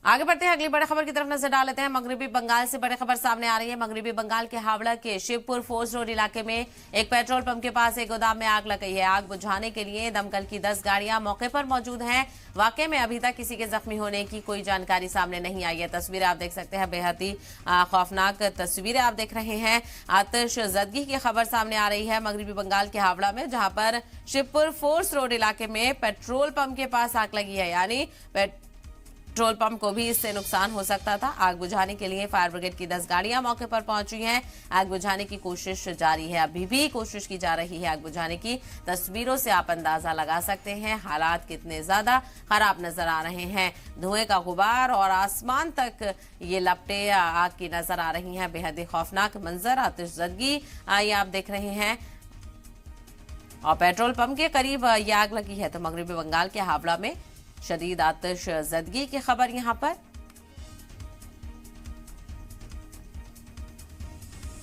आगे बढ़ते हैं, अगली बड़ी खबर की तरफ नजर डाल लेते हैं। मगरबी बंगाल से बड़ी खबर सामने आ रही है। मगरबी बंगाल के हावड़ा के शिवपुर फोर्स रोड इलाके में एक पेट्रोल पंप के पास एक गोदाम में आग लग गई है। आग बुझाने के लिए दमकल की 10 गाड़ियां मौके पर मौजूद हैं। वाकई में अभी तक किसी के जख्मी होने की कोई जानकारी सामने नहीं आई है। तस्वीरें आप देख सकते हैं, बेहद ही खौफनाक तस्वीरें आप देख रहे हैं। आतिशज़दगी की खबर सामने आ रही है मगरबी बंगाल के हावड़ा में, जहां पर शिवपुर फोर्स रोड इलाके में पेट्रोल पंप के पास आग लगी है। यानी पेट्रोल पंप को भी इससे नुकसान हो सकता था। आग बुझाने के लिए फायर ब्रिगेड की 10 गाड़ियां मौके पर पहुंची हैं। आग बुझाने की कोशिश जारी है, अभी भी कोशिश की जा रही है आग बुझाने की। तस्वीरों से आप अंदाजा लगा सकते हैं हालात कितने ज्यादा खराब नजर आ रहे हैं। धुएं का गुबार और आसमान तक ये लपटे आग की नजर आ रही हैं। बेहद ही खौफनाक मंजर, आतिशज़दगी ये आप देख रहे हैं। और पेट्रोल पंप के करीब ये आग लगी है। तो मगरबी बंगाल के हावड़ा में शदीद आतिशज़दगी की खबर यहां पर।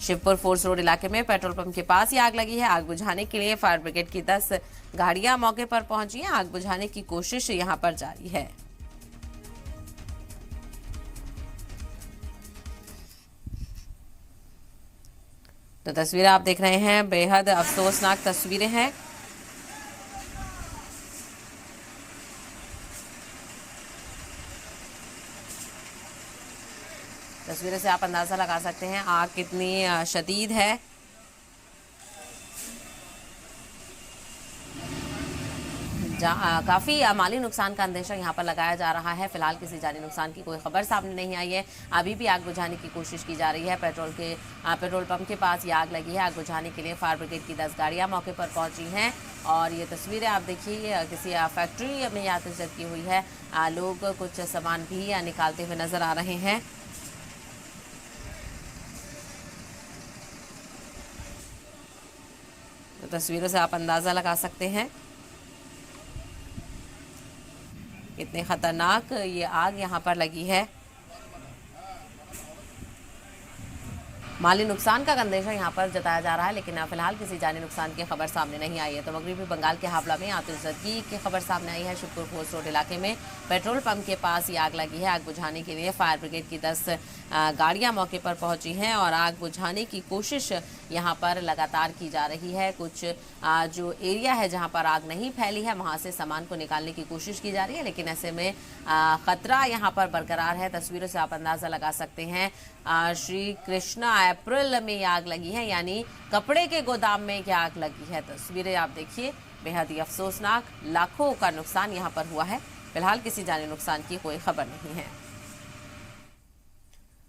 शिवपुर फोर्स रोड इलाके में पेट्रोल पंप के पास ही आग लगी है। आग बुझाने के लिए फायर ब्रिगेड की 10 गाड़ियां मौके पर पहुंची हैं। आग बुझाने की कोशिश यहां पर जारी है। तो तस्वीरें आप देख रहे हैं, बेहद अफसोसनाक तस्वीरें हैं। तस्वीरों से आप अंदाजा लगा सकते हैं आग कितनी शदीद है। काफी माली नुकसान का अंदेशा यहां पर लगाया जा रहा है। फिलहाल किसी जानी नुकसान की कोई खबर सामने नहीं आई है। अभी भी आग बुझाने की कोशिश की जा रही है। पेट्रोल पंप के पास ये आग लगी है। आग बुझाने के लिए फायर ब्रिगेड की 10 गाड़ियां मौके पर पहुंची हैं। और ये तस्वीरें आप देखिए, किसी फैक्ट्री में आतिशज़दगी हुई है। लोग कुछ सामान भी निकालते हुए नजर आ रहे हैं। तो तस्वीरों से आप अंदाजा लगा सकते हैं कितने खतरनाक ये आग यहां पर लगी है। माली नुकसान का अंदेशा यहां पर जताया जा रहा है, लेकिन फिलहाल किसी जानी नुकसान की खबर सामने नहीं आई है। तो मगरबी बंगाल के हावड़ा में आतिशज़दगी की खबर सामने आई है। शिवपुर फोर्स रोड इलाके में पेट्रोल पंप के पास ये आग लगी है। आग बुझाने के लिए फायर ब्रिगेड की 10 गाड़ियां मौके पर पहुंची हैं और आग बुझाने की कोशिश यहां पर लगातार की जा रही है। कुछ जो एरिया है जहां पर आग नहीं फैली है, वहां से सामान को निकालने की कोशिश की जा रही है, लेकिन ऐसे में खतरा यहां पर बरकरार है। तस्वीरों से आप अंदाजा लगा सकते हैं, श्री कृष्णा अप्रैल में ये आग लगी है, यानी कपड़े के गोदाम में ये आग लगी है। तस्वीरें आप देखिए, बेहद ही अफसोसनाक, लाखों का नुकसान यहां पर हुआ है। फिलहाल किसी जानी नुकसान की कोई खबर नहीं है।